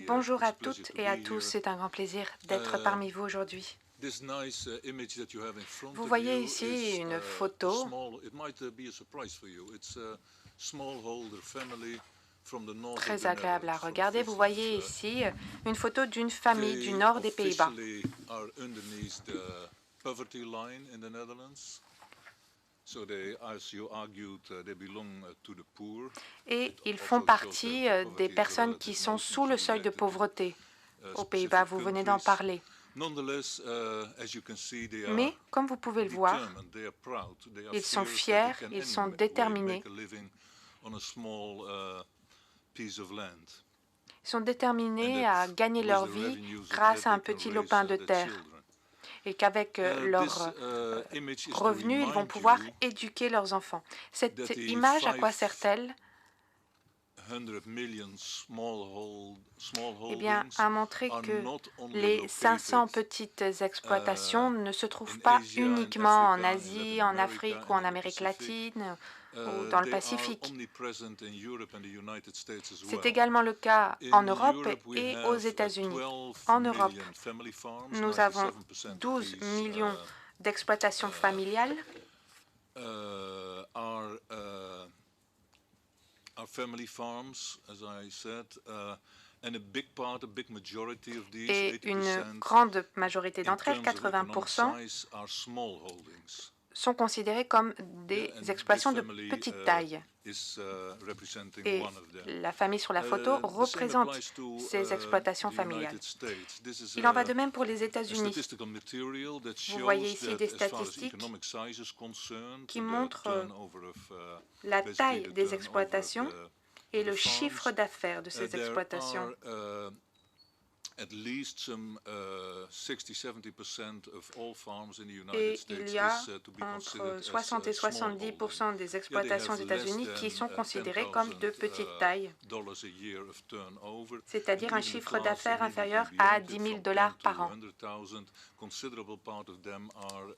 Bonjour à toutes et à tous, c'est un grand plaisir d'être parmi vous aujourd'hui. Vous voyez ici une photo très agréable à regarder. Vous voyez ici une photo d'une famille du nord des Pays-Bas. Et ils font partie des personnes qui sont sous le seuil de pauvreté aux Pays-Bas. Vous venez d'en parler. Mais, comme vous pouvez le voir, ils sont fiers, ils sont déterminés. Ils sont déterminés à gagner leur vie grâce à un petit lopin de terre et qu'avec leurs revenus, ils vont pouvoir éduquer leurs enfants. Cette image, à quoi sert-elle? Eh bien, à montrer que les 500 petites exploitations ne se trouvent pas uniquement en Asie, en Afrique ou en Amérique latine ou dans le Pacifique. C'est également le cas en Europe et aux États-Unis. En Europe, nous avons 12 millions d'exploitations familiales. Et une grande majorité d'entre elles, 80%, sont considérées comme des exploitations de petite taille. Et la famille sur la photo représente ces exploitations familiales. Il en va de même pour les États-Unis. Vous voyez ici des statistiques qui montrent la taille des exploitations et le chiffre d'affaires de ces exploitations. Et il y a entre 60 et 70% des exploitations aux États-Unis qui sont considérées comme de petite taille, c'est-à-dire un chiffre d'affaires inférieur à 10 000 $ par an.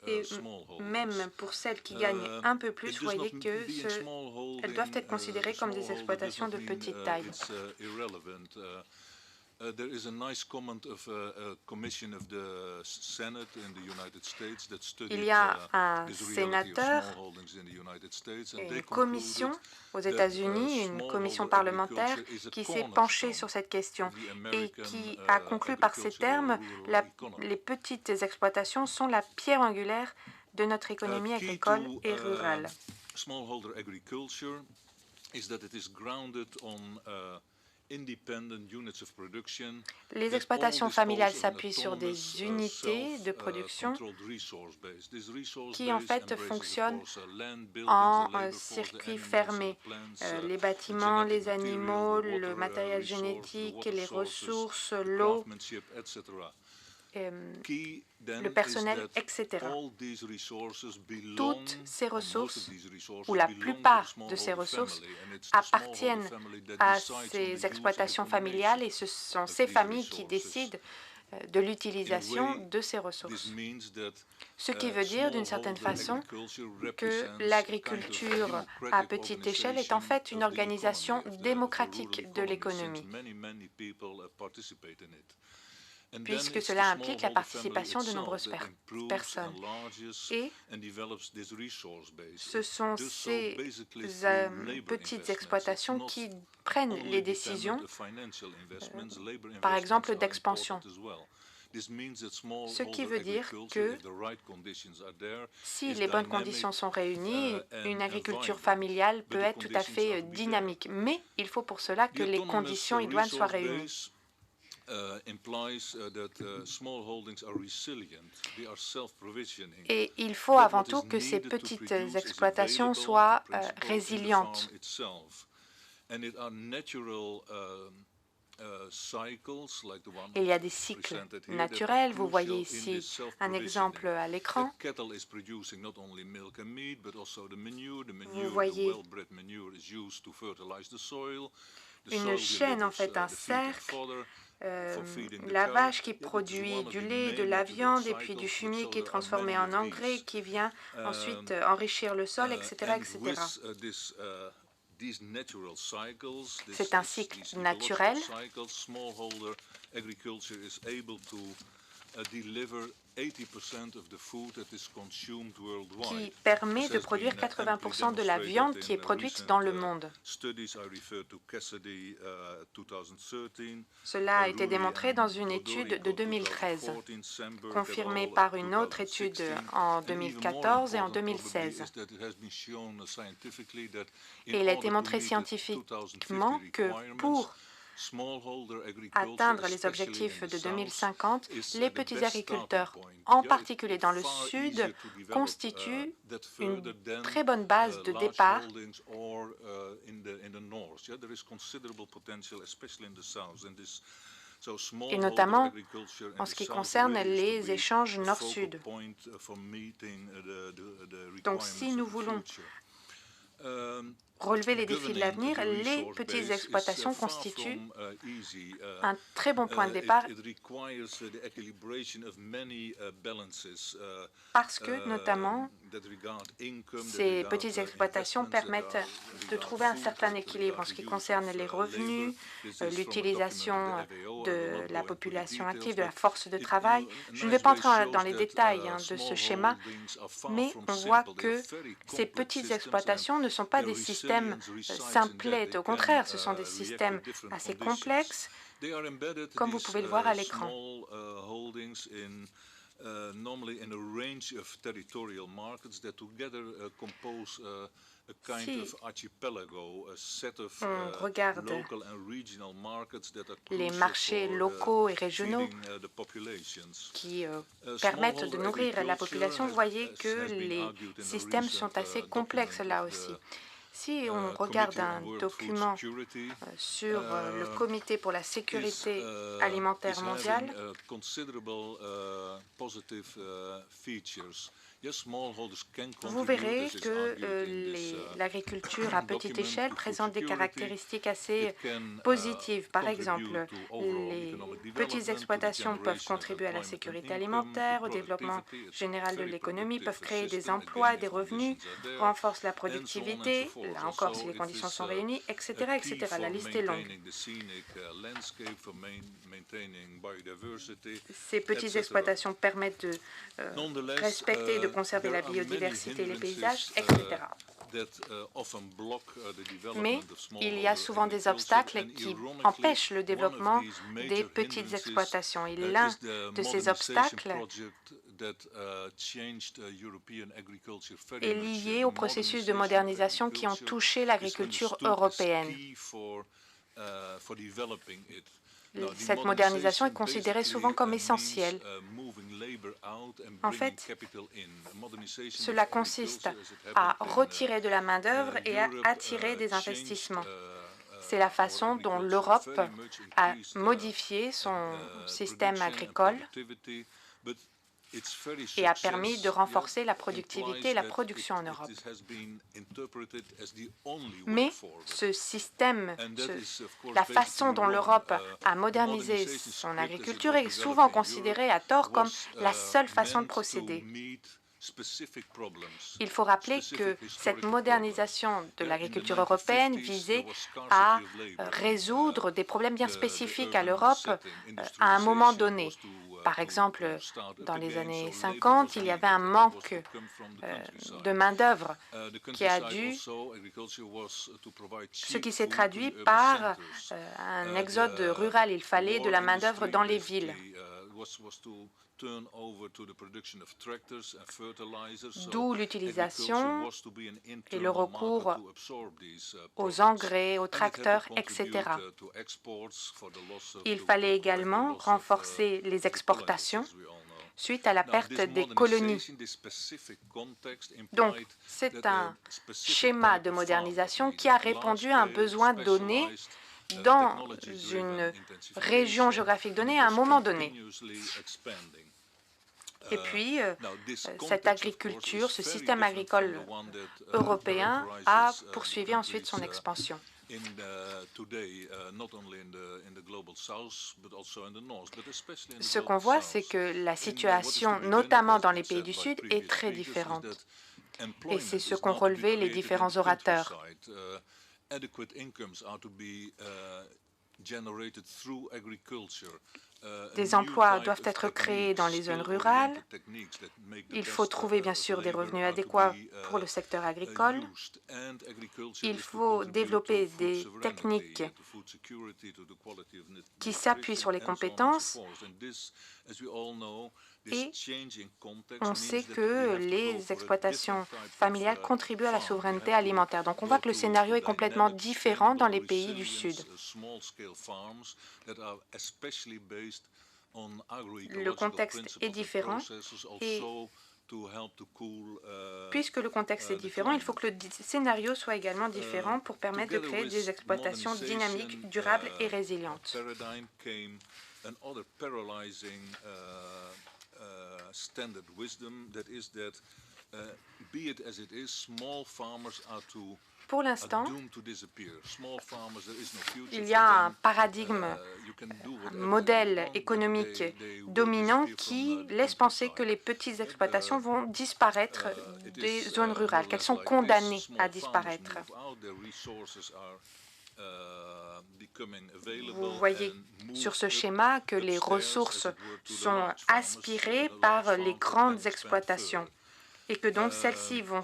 Et même pour celles qui gagnent un peu plus, vous voyez qu'elles doivent être considérées comme des exploitations de petite taille. Il y a un sénateur et une commission aux États-Unis, une commission parlementaire qui s'est penchée sur cette question et qui a conclu par ces termes: les petites exploitations sont la pierre angulaire de notre économie agricole et rurale. Les exploitations familiales s'appuient sur des unités de production qui en fait fonctionnent en circuit fermé. Les bâtiments, les animaux, le matériel génétique, les ressources, l'eau, le personnel, etc. Toutes ces ressources, ou la plupart de ces ressources, appartiennent à ces exploitations familiales et ce sont ces familles qui décident de l'utilisation de ces ressources. Ce qui veut dire, d'une certaine façon, que l'agriculture à petite échelle est en fait une organisation démocratique de l'économie, puisque cela implique la participation de nombreuses personnes. Et ce sont ces petites exploitations qui prennent les décisions, par exemple, d'expansion. Ce qui veut dire que si les bonnes conditions sont réunies, une agriculture familiale peut être tout à fait dynamique. Mais il faut pour cela que les conditions idoines soient réunies. Et il faut avant tout que ces petites exploitations soient résilientes. Il y a des cycles naturels. Vous voyez ici un exemple à l'écran. Vous voyez une chaîne, en fait, un cercle. La vache qui produit du lait, de la viande et puis du fumier qui est transformé en engrais qui vient ensuite enrichir le sol, etc., etc. C'est un cycle naturel qui permet de produire 80% de la viande qui est produite dans le monde. Cela a été démontré dans une étude de 2013, confirmée par une autre étude en 2014 et en 2016. Et il a été montré scientifiquement que pour atteindre les objectifs de 2050, les petits agriculteurs, en particulier dans le Sud, constituent une très bonne base de départ et notamment en ce qui concerne les échanges nord-sud. Donc si nous voulons relever les défis de l'avenir, les petites exploitations constituent un très bon point de départ parce que, notamment, ces petites exploitations permettent de trouver un certain équilibre en ce qui concerne les revenus, l'utilisation de la population active, de la force de travail. Je ne vais pas entrer dans les détails de ce schéma, mais on voit que ces petites exploitations ne sont pas des systèmes simplettes. Au contraire, ce sont des systèmes assez complexes, comme vous pouvez le voir à l'écran. Si on regarde les marchés locaux et régionaux qui permettent de nourrir la population, vous voyez que les systèmes sont assez complexes là aussi. Si on regarde un document sur le Comité pour la sécurité alimentaire mondiale, vous verrez que l'agriculture à petite échelle présente des caractéristiques assez positives. Par exemple, les petites exploitations peuvent contribuer à la sécurité alimentaire, au développement général de l'économie, peuvent créer des emplois et des revenus, renforcent la productivité, là encore si les conditions sont réunies, etc., etc. La liste est longue. Ces petites exploitations permettent de respecter et de conserver la biodiversité et les paysages, etc. Mais il y a souvent des obstacles qui empêchent le développement des petites exploitations. Et l'un de ces obstacles est lié au processus de modernisation qui ont touché l'agriculture européenne. Cette modernisation est considérée souvent comme essentielle. En fait, cela consiste à retirer de la main-d'œuvre et à attirer des investissements. C'est la façon dont l'Europe a modifié son système agricole et a permis de renforcer la productivité et la production en Europe. Mais ce système, la façon dont l'Europe a modernisé son agriculture est souvent considérée à tort comme la seule façon de procéder. Il faut rappeler que cette modernisation de l'agriculture européenne visait à résoudre des problèmes bien spécifiques à l'Europe à un moment donné. Par exemple, dans les années 50, il y avait un manque de main-d'œuvre ce qui s'est traduit par un exode rural. Il fallait de la main-d'œuvre dans les villes. D'où l'utilisation et le recours aux engrais, aux tracteurs, etc. Il fallait également renforcer les exportations suite à la perte des colonies. Donc, c'est un schéma de modernisation qui a répondu à un besoin donné dans une région géographique donnée à un moment donné. Et puis, cette agriculture, ce système agricole européen a poursuivi ensuite son expansion. Ce qu'on voit, c'est que la situation, notamment dans les pays du Sud, est très différente. Et c'est ce qu'ont relevé les différents orateurs. Des emplois doivent être créés dans les zones rurales. Il faut trouver bien sûr des revenus adéquats pour le secteur agricole. Il faut développer des techniques qui s'appuient sur les compétences. Et on sait que les exploitations familiales contribuent à la souveraineté alimentaire. Donc on voit que le scénario est complètement différent dans les pays du Sud. Le contexte est différent et puisque le contexte est différent, il faut que le scénario soit également différent pour permettre de créer des exploitations dynamiques, durables et résilientes. Pour l'instant, il y a un paradigme, un modèle économique dominant qui laisse penser que les petites exploitations vont disparaître des zones rurales, qu'elles sont condamnées à disparaître. Vous voyez sur ce schéma que les ressources sont aspirées par les grandes exploitations et que donc celles-ci vont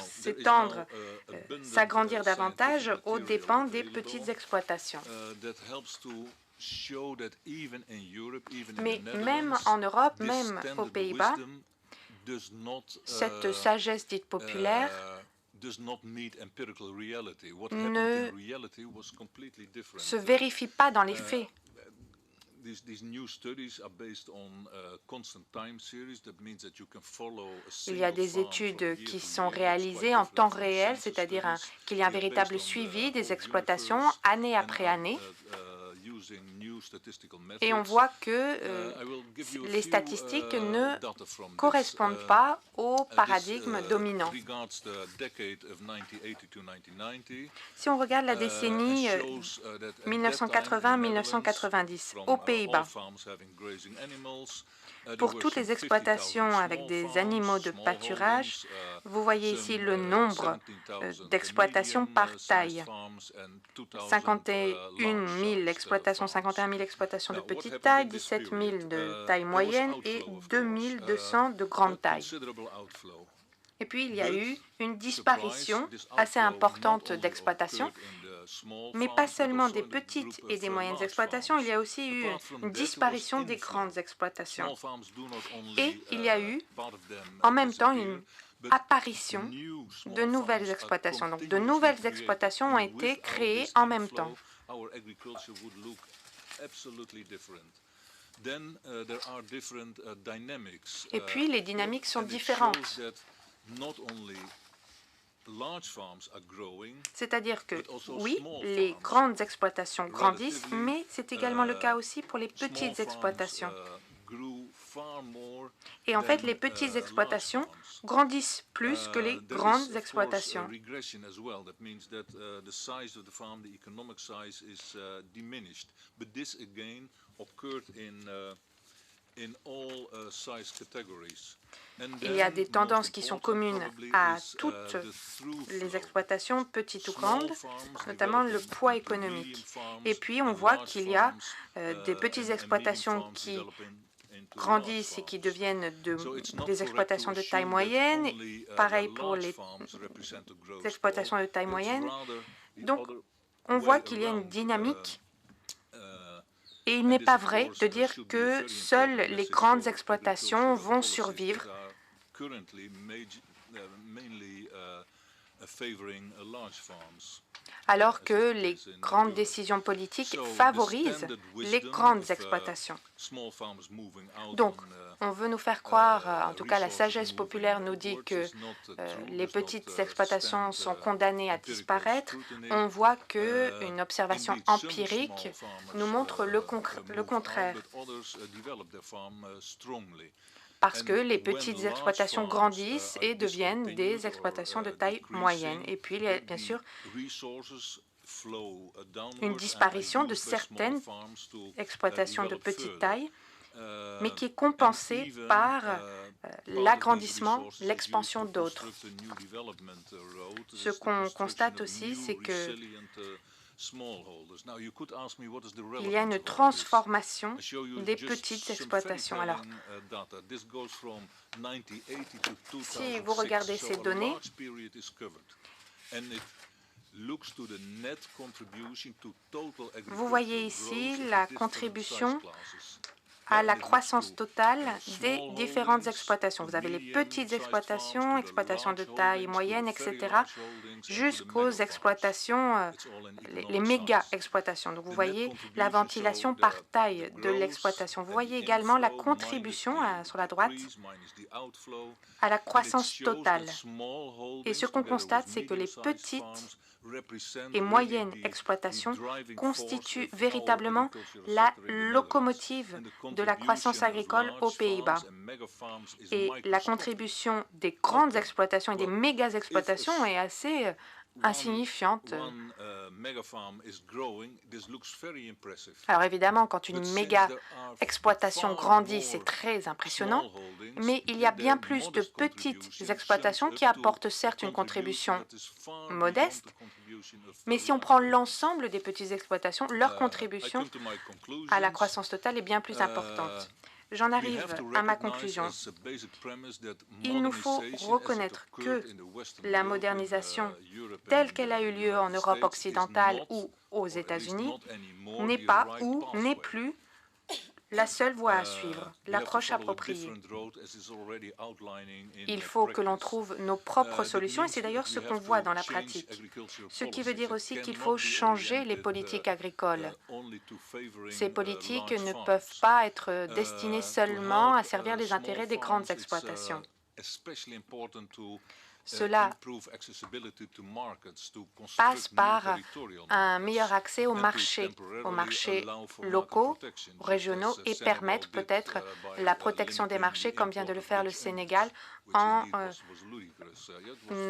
s'étendre, s'agrandir davantage aux dépens des petites exploitations. Mais même en Europe, même aux Pays-Bas, cette sagesse dite populaire ne se vérifie pas dans les faits. Il y a des études qui sont réalisées en temps réel, c'est-à-dire qu'il y a un véritable suivi des exploitations année après année. Et on voit que les statistiques ne correspondent pas au paradigme dominant. Si on regarde la décennie 1980-1990 aux Pays-Bas, pour toutes les exploitations avec des animaux de pâturage, vous voyez ici le nombre d'exploitations par taille. 51 000 exploitations de petite taille, 17 000 de taille moyenne et 2 200 de grande taille. Et puis, il y a eu une disparition assez importante d'exploitations, mais pas seulement des petites et des moyennes exploitations, il y a aussi eu une disparition des grandes exploitations. Et il y a eu en même temps une apparition de nouvelles exploitations. Donc, de nouvelles exploitations ont été créées en même temps. Et puis, les dynamiques sont différentes. C'est-à-dire que, oui, les grandes exploitations grandissent, mais c'est également le cas aussi pour les petites exploitations. Et en fait, les petites exploitations grandissent plus que les grandes exploitations. Il y a des tendances qui sont communes à toutes les exploitations, petites ou grandes, notamment le poids économique. Et puis, on voit qu'il y a des petites exploitations qui grandissent et qui deviennent des exploitations de taille moyenne. Pareil pour les exploitations de taille moyenne. Donc, on voit qu'il y a une dynamique. Et il n'est pas vrai de dire que seules les grandes exploitations vont survivre. Alors que les grandes décisions politiques favorisent les grandes exploitations. Donc, on veut nous faire croire, en tout cas la sagesse populaire nous dit que les petites exploitations sont condamnées à disparaître. On voit qu'une observation empirique nous montre le contraire. Parce que les petites exploitations grandissent et deviennent des exploitations de taille moyenne. Et puis, il y a bien sûr une disparition de certaines exploitations de petite taille mais qui est compensé par l'agrandissement, l'expansion d'autres. Ce qu'on constate aussi, c'est que il y a une transformation des petites exploitations. Alors, si vous regardez ces données, vous voyez ici la contribution à la croissance totale des différentes exploitations. Vous avez les petites exploitations, exploitations de taille moyenne, etc., jusqu'aux exploitations, les méga-exploitations. Donc, vous voyez la ventilation par taille de l'exploitation. Vous voyez également la contribution, sur la droite, à la croissance totale. Et ce qu'on constate, c'est que les petites et moyennes exploitations constituent véritablement la locomotive de la croissance agricole aux Pays-Bas. Et la contribution des grandes exploitations et des méga-exploitations est assez insignifiante. Alors évidemment, quand une méga-exploitation grandit, c'est très impressionnant, mais il y a bien plus de petites exploitations qui apportent certes une contribution modeste, mais si on prend l'ensemble des petites exploitations, leur contribution à la croissance totale est bien plus importante. J'en arrive à ma conclusion. Il nous faut reconnaître que la modernisation telle qu'elle a eu lieu en Europe occidentale ou aux États-Unis n'est pas ou n'est plus la seule voie à suivre, l'approche appropriée. Il faut que l'on trouve nos propres solutions et c'est d'ailleurs ce qu'on voit dans la pratique. Ce qui veut dire aussi qu'il faut changer les politiques agricoles. Ces politiques ne peuvent pas être destinées seulement à servir les intérêts des grandes exploitations. Cela passe par un meilleur accès aux marchés locaux, régionaux et permettre peut-être la protection des marchés, comme vient de le faire le Sénégal, en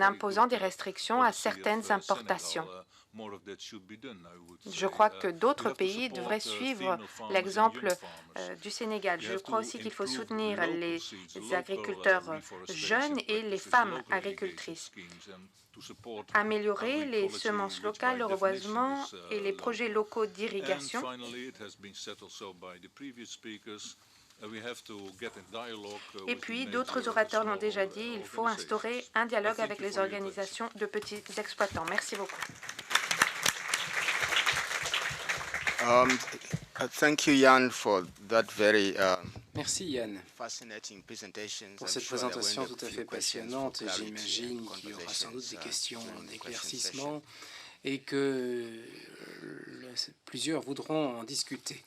imposant des restrictions à certaines importations. Je crois que d'autres pays devraient suivre l'exemple du Sénégal. Je crois aussi qu'il faut soutenir les agriculteurs jeunes et les femmes agricultrices. Améliorer les semences locales, le reboisement et les projets locaux d'irrigation. Et puis, d'autres orateurs l'ont déjà dit, il faut instaurer un dialogue avec les organisations de petits exploitants. Merci beaucoup. Thank you, Yann, for that very merci Yann pour cette présentation tout à fait passionnante. J'imagine qu'il y aura sans doute des questions d'éclaircissement et que plusieurs voudront en discuter.